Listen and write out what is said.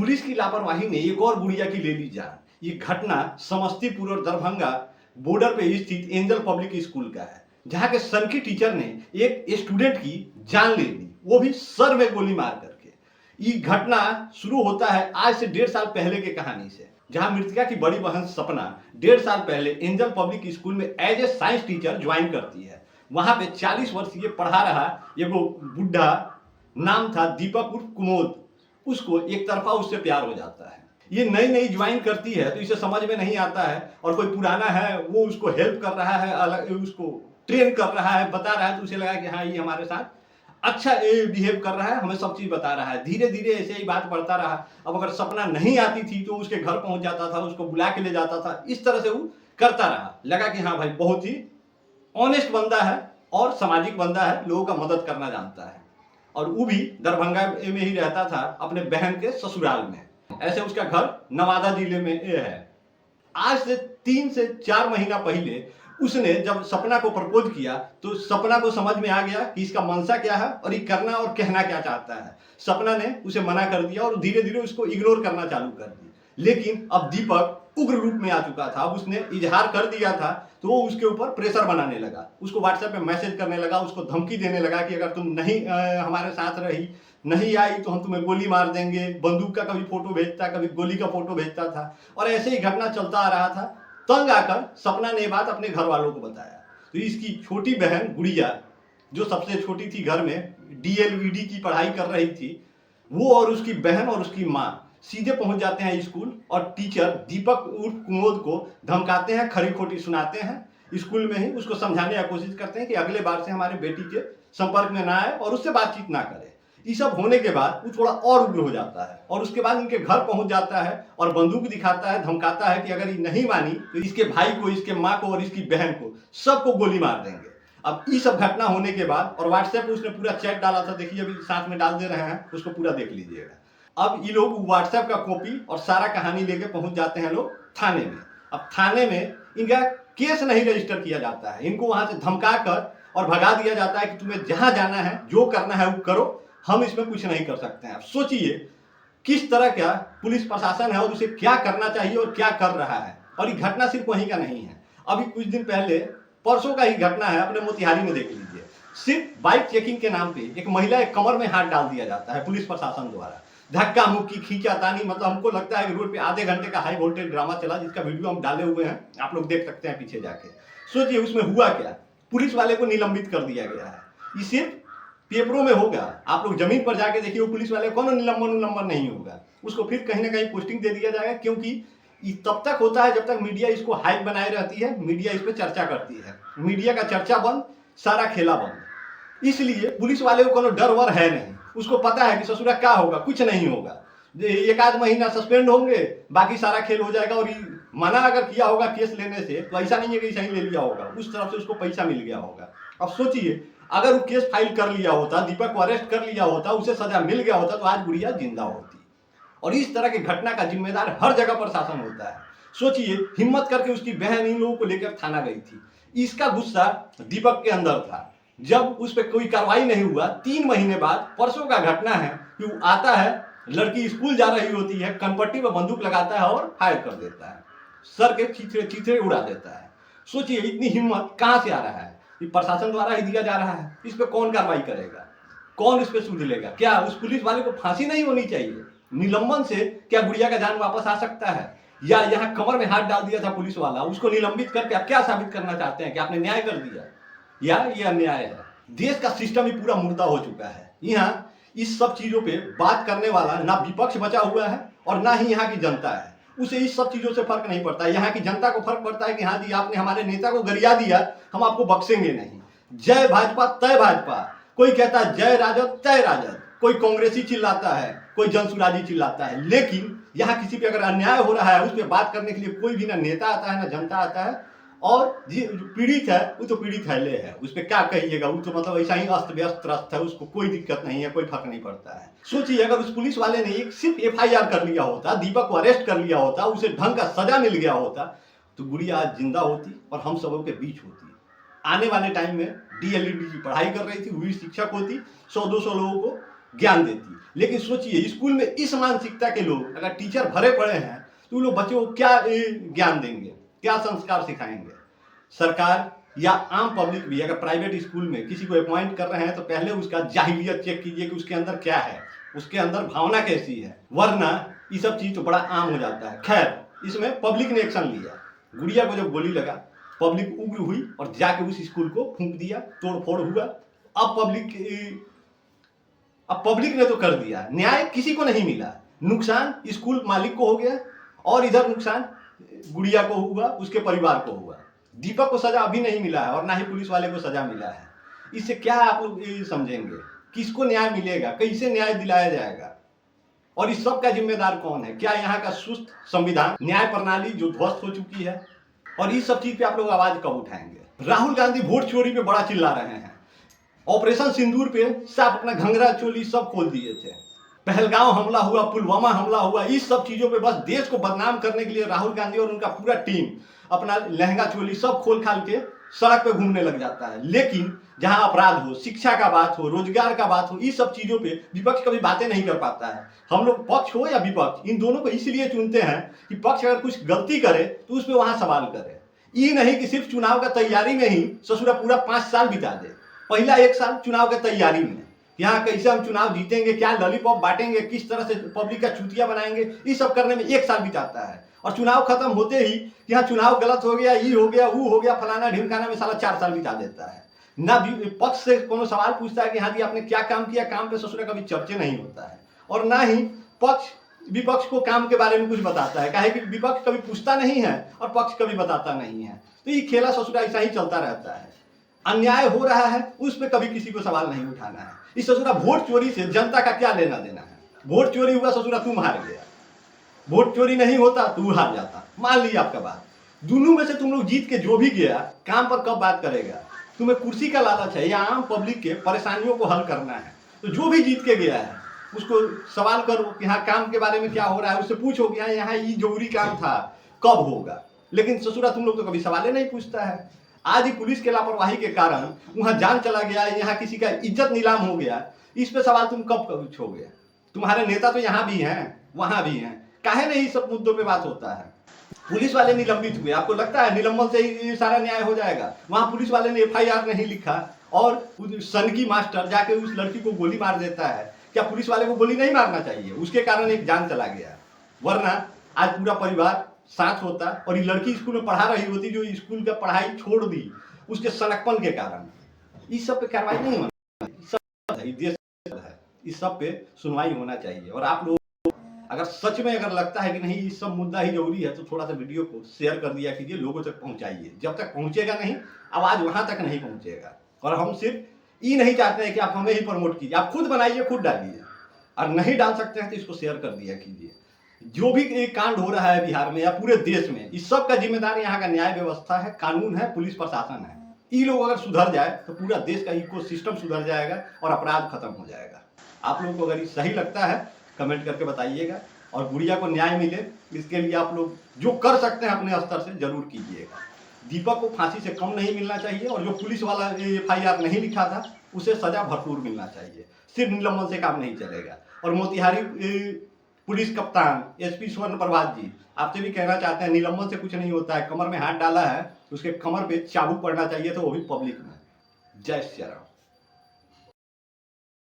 Police की लापरवाही ने एक और गुड़िया की ले ली जान। ये घटना समस्तीपुर और दरभंगा बॉर्डर पे स्थित एंजल पब्लिक स्कूल का है, जहां के सनकी टीचर ने एक स्टूडेंट की जान ले ली, वो भी सर में गोली मार करके। ये घटना शुरू होता है आज से 1.5 साल पहले की कहानी से, जहां मृतका की बड़ी बहन सपना 1.5 साल पहले एंजल पब्लिक स्कूल में as a science teacher join करती है। वहां पे 40 वर्षीय पढ़ा रहा एगो बुढ़ा, नाम था दीपक उर्फ कुमोद, उसको एक तरफा उससे प्यार हो जाता है। ये नई नई ज्वाइन करती है तो इसे समझ में नहीं आता है, और कोई पुराना है वो उसको हेल्प कर रहा है, अलग उसको ट्रेन कर रहा है, बता रहा है, तो उसे लगा कि हाँ ये हमारे साथ अच्छा बिहेव कर रहा है, हमें सब चीज बता रहा है। धीरे धीरे ऐसे ही बात बढ़ता रहा। अब अगर सपना नहीं आती थी तो उसके घर पहुंच जाता था, उसको बुला के ले जाता था। इस तरह से वो करता रहा। लगा कि हाँ भाई बहुत ही ऑनेस्ट बंदा है और सामाजिक बंदा है, लोगों का मदद करना जानता है। और वो भी दरभंगा में ही रहता था, अपने बहन के ससुराल में। ऐसे उसका घर नवादा जिले में है। आज से 3 से 4 महीना पहले उसने जब सपना को प्रपोज किया तो सपना को समझ में आ गया कि इसका मनसा क्या है और ये करना और कहना क्या चाहता है। सपना ने उसे मना कर दिया और धीरे धीरे उसको इग्नोर करना चालू कर दिया। लेकिन अब दीपक उग्र रूप में आ चुका था। अब उसने इजहार कर दिया था तो वो उसके ऊपर प्रेशर बनाने लगा, उसको व्हाट्सएप पे मैसेज करने लगा, उसको धमकी देने लगा कि अगर तुम नहीं हमारे साथ रही, नहीं आई तो हम तुम्हें गोली मार देंगे। बंदूक का कभी फोटो भेजता, कभी गोली का फोटो भेजता था, और ऐसे ही घटना चलता आ रहा था। तंग आकर सपना ने बात अपने घर वालों को बताया तो इसकी छोटी बहन गुड़िया, जो सबसे छोटी थी घर में, DLED की पढ़ाई कर रही थी, वो और उसकी बहन और उसकी माँ सीधे पहुंच जाते हैं स्कूल, और टीचर दीपक उर्फ कुमोद को धमकाते हैं, खरी खोटी सुनाते हैं। स्कूल में ही उसको समझाने की कोशिश करते हैं कि अगले बार से हमारे बेटी के संपर्क में ना आए और उससे बातचीत ना करे। ये सब होने के बाद वो थोड़ा और उग्र हो जाता है, और उसके बाद उनके घर पहुंच जाता है और बंदूक दिखाता है, धमकाता है कि अगर ये नहीं मानी तो इसके भाई को, इसके माँ को और इसकी बहन को सबको गोली मार देंगे। अब ये सब घटना होने के बाद, और व्हाट्सएप पे उसने पूरा चैट डाला था, देखिए अभी साथ में डाल दे रहे हैं, उसको पूरा देख लीजिएगा। अब ये लोग व्हाट्सएप का कॉपी और सारा कहानी लेके पहुंच जाते हैं लोग थाने में। अब थाने में इनका केस नहीं रजिस्टर किया जाता है, इनको वहां से धमका कर और भगा दिया जाता है कि तुम्हें जहां जाना है, जो करना है वो करो, हम इसमें कुछ नहीं कर सकते हैं। अब सोचिए किस तरह का पुलिस प्रशासन है और उसे क्या करना चाहिए और क्या कर रहा है। और ये घटना सिर्फ वहीं का नहीं है, अभी कुछ दिन पहले परसों का ही घटना है, अपने मोतिहारी में देख लीजिए। सिर्फ बाइक चेकिंग के नाम पे एक महिला के कमर में हाथ डाल दिया जाता है पुलिस प्रशासन द्वारा। धक्का मुक्की, खींचातानी, मतलब हमको लगता है कि रोड पे आधे घंटे का हाई वोल्टेज ड्रामा चला, जिसका वीडियो हम डाले हुए हैं, आप लोग देख सकते हैं पीछे जाके। सोचिए उसमें हुआ क्या। पुलिस वाले को निलंबित कर दिया गया है। ये सिर्फ पेपरों में होगा, आप लोग जमीन पर जाके देखिए, वो पुलिस वाले को निलंबन नहीं होगा, उसको फिर कहीं ना कहीं पोस्टिंग दे दिया जाएगा। क्योंकि ये तब तक होता है जब तक मीडिया इसको हाइप बनाए रहती है, मीडिया इस पर चर्चा करती है। मीडिया का चर्चा बंद, सारा खेला बंद। इसलिए पुलिस वाले को कोनो डर वर है नहीं, उसको पता है कि ससुरा क्या होगा, कुछ नहीं होगा, 1 आध महीना सस्पेंड होंगे, बाकी सारा खेल हो जाएगा। और मना अगर किया होगा केस लेने से तो ऐसा नहीं है कि सही ले लिया होगा, उस तरफ से उसको पैसा मिल गया होगा। अब सोचिए अगर वो केस फाइल कर लिया होता, दीपक को अरेस्ट कर लिया होता, उसे सजा मिल गया होता, तो आज गुड़िया जिंदा होती। और इस तरह की घटना का जिम्मेदार हर जगह प्रशासन होता है। सोचिए हिम्मत करके उसकी बहन इन लोगों को लेकर थाना गई थी। इसका गुस्सा दीपक के अंदर था। जब उस पर कोई कार्रवाई नहीं हुआ, 3 महीने बाद परसों का घटना है कि वो आता है, लड़की स्कूल जा रही होती है, कनपट्टी में बंदूक लगाता है और फायर कर देता है, सर के चीथड़े उड़ा देता है। सोचिए इतनी हिम्मत कहां से आ रहा है। ये प्रशासन द्वारा ही दिया जा रहा है। इस पे कौन कार्रवाई करेगा, कौन इस पे सूद लेगा? क्या उस पुलिस वाले को फांसी नहीं होनी चाहिए? निलंबन से क्या गुड़िया का जान वापस आ सकता है? या यहाँ कमर में हाथ डाल दिया था पुलिस वाला, उसको निलंबित करके आप क्या साबित करना चाहते हैं कि आपने न्याय कर दिया, या ये अन्याय है? देश का सिस्टम ही पूरा मुर्दा हो चुका है। यहाँ इस सब चीजों पे बात करने वाला ना विपक्ष बचा हुआ है और ना ही यहाँ की जनता है। उसे इस सब चीजों से फर्क नहीं पड़ता है। यहाँ की जनता को फर्क पड़ता है कि हाँ जी आपने हमारे नेता को गरिया दिया, हम आपको बख्शेंगे नहीं। जय भाजपा तय भाजपा, कोई कहता है जय राजद तय राजद, कोई कांग्रेसी चिल्लाता है, कोई जनसुराजी चिल्लाता है। लेकिन यहाँ किसी पे अगर अन्याय हो रहा है उस पर बात करने के लिए कोई भी ना नेता आता है ना जनता आता है। और जो पीड़ित है वो तो पीड़ित है ले, उस पर क्या कहिएगा, वो तो मतलब ऐसा ही अस्त व्यस्त त्रस्त है, उसको कोई दिक्कत नहीं है, कोई फर्क नहीं पड़ता है। सोचिए अगर उस पुलिस वाले ने एक सिर्फ FIR कर लिया होता, दीपक को अरेस्ट कर लिया होता, उसे ढंग का सजा मिल गया होता, तो गुड़िया आज जिंदा होती और हम सबों के बीच होती। आने वाले टाइम में DLED की पढ़ाई कर रही थी, वही शिक्षक होती, 100-200 लोगों को ज्ञान देती। लेकिन सोचिए स्कूल में इस मानसिकता के लोग अगर टीचर भरे पड़े हैं तो वो लोग बच्चों को क्या ज्ञान देंगे, क्या संस्कार सिखाएंगे। सरकार या आम पब्लिक भी अगर प्राइवेट स्कूल में किसी को अपॉइंट कर रहे हैं तो पहले उसका जाहिलियत चेक कीजिए कि उसके अंदर क्या है, उसके अंदर भावना कैसी है, वरना ये सब चीज तो बड़ा आम हो जाता है। खैर इसमें पब्लिक ने एक्शन लिया, गुड़िया को जब गोली लगा पब्लिक उग्र हुई और जाके उस स्कूल को फूंक दिया, तोड़फोड़ हुआ। अब पब्लिक ने तो कर दिया, न्याय किसी को नहीं मिला, नुकसान स्कूल मालिक को हो गया और इधर नुकसान गुड़िया को हुआ, उसके परिवार को हुआ। दीपक को सजा अभी नहीं मिला है और ना ही पुलिस वाले को सजा मिला है। इससे क्या आप लोग समझेंगे, किसको न्याय मिलेगा, कैसे न्याय दिलाया जाएगा और इस सब का जिम्मेदार कौन है? क्या यहाँ का सुस्त संविधान न्याय प्रणाली जो ध्वस्त हो चुकी है? और इस सब चीज पे आप लोग आवाज कब उठाएंगे? राहुल गांधी वोट चोरी पे बड़ा चिल्ला रहे हैं, ऑपरेशन सिंदूर पे साफ अपना घंघरा चोली सब खोल दिए थे, पहलगांव हमला हुआ, पुलवामा हमला हुआ, इस सब चीजों पे बस देश को बदनाम करने के लिए राहुल गांधी और उनका पूरा टीम अपना लहंगा चोली सब खोल खाल के सड़क पे घूमने लग जाता है। लेकिन जहां अपराध हो, शिक्षा का बात हो, रोजगार का बात हो, इस सब चीजों पे विपक्ष कभी बातें नहीं कर पाता है। हम लोग पक्ष हो या विपक्ष, इन दोनों को इसलिए चुनते हैं कि पक्ष अगर कुछ गलती करे तो उस पर वहां सवाल करे, ये नहीं कि सिर्फ चुनाव का तैयारी में ही ससुरा पूरा 5 साल बिता दे। पहला 1 साल चुनाव की तैयारी में, यहाँ कैसे हम चुनाव जीतेंगे, क्या लॉलीपॉप बांटेंगे, किस तरह से पब्लिक का चूतिया बनाएंगे, ये सब करने में 1 साल बिताता है। और चुनाव खत्म होते ही यहाँ चुनाव गलत हो गया, ये हो गया, वो हो गया, फलाना ढिमकाना में साला 4 साल बिता देता है। ना पक्ष से कोनो सवाल पूछता है कि हाँ जी आपने क्या काम किया, काम पे ससुरा कभी चर्चे नहीं होता है। और ना ही पक्ष विपक्ष को काम के बारे में कुछ बताता है, काहे कि विपक्ष कभी पूछता नहीं है और पक्ष कभी बताता नहीं है। तो ये खेला ससुरा ऐसा ही चलता रहता है। अन्याय हो रहा है उस पर कभी किसी को सवाल नहीं उठाना है। इस ससुरा वोट चोरी से जनता का क्या लेना देना है? वोट चोरी हुआ ससुरा तुम हार गया, वोट चोरी नहीं होता तू हार जाता, मान ली आपका बात। दोनों में से तुम लोग जीत के जो भी गया काम पर कब बात करेगा? तुम्हें कुर्सी का लालच है या आम पब्लिक के परेशानियों को हल करना है? तो जो भी जीत के गया है उसको सवाल करो कि हाँ काम के बारे में क्या हो रहा है, उससे पूछो कि हाँ यहाँ ये जरूरी काम था कब होगा। लेकिन ससुरा तुम लोग तो कभी सवाल नहीं पूछता है। आज ही पुलिस के लापरवाही के कारण वहां जान चला गया, यहाँ किसी का इज्जत नीलाम हो गया, इस पे सवाल तुम कब पूछोगे? तुम्हारे नेता तो यहाँ भी हैं वहां भी हैं, काहे नहीं सब मुद्दों पे बात होता है? पुलिस वाले निलंबित हुए, आपको लगता है निलंबन से ही सारा न्याय हो जाएगा? वहां पुलिस वाले ने FIR नहीं लिखा और सनकी मास्टर जाके उस लड़की को गोली मार देता है। क्या पुलिस वाले को गोली नहीं मारना चाहिए? उसके कारण एक जान चला गया, वरना आज पूरा परिवार साथ होता और ये लड़की स्कूल में पढ़ा रही होती जो स्कूल का पढ़ाई छोड़ दी उसके सनकपन के कारण। इस सब पे कार्रवाई नहीं होना, इस सब पे सुनवाई होना चाहिए। और आप लोग अगर सच में अगर लगता है कि नहीं इस सब मुद्दा ही जरूरी है तो थोड़ा सा वीडियो को शेयर कर दिया कीजिए, लोगों तक पहुंचाइए। जब तक पहुंचेगा नहीं आवाज वहां तक नहीं पहुंचेगा। और हम सिर्फ ये नहीं चाहते हैं कि आप हमें ही प्रमोट कीजिए, आप खुद बनाइए, खुद डालिए, और नहीं डाल सकते हैं तो इसको शेयर कर दिया कीजिए। जो भी कांड हो रहा है बिहार में या पूरे देश में, इस सब का जिम्मेदार यहाँ का न्याय व्यवस्था है, कानून है, पुलिस प्रशासन है। ये लोग अगर सुधर जाए तो पूरा देश का इकोसिस्टम सुधर जाएगा और अपराध खत्म हो जाएगा। आप लोगों को अगर ये सही लगता है कमेंट करके बताइएगा और गुड़िया को न्याय मिले इसके लिए आप लोग जो कर सकते हैं अपने स्तर से जरूर कीजिएगा। दीपक को फांसी से कम नहीं मिलना चाहिए और जो पुलिस वाला FIR नहीं लिखा था उसे सजा भरपूर मिलना चाहिए। सिर्फ निलंबन से काम नहीं चलेगा। और मोतिहारी पुलिस कप्तान SP स्वर्ण प्रभात जी, आपसे भी कहना चाहते हैं निलंबन से कुछ नहीं होता है। कमर में हाथ डाला है उसके कमर पे चाबुक पड़ना चाहिए, तो वो भी पब्लिक में। जय श्री राम।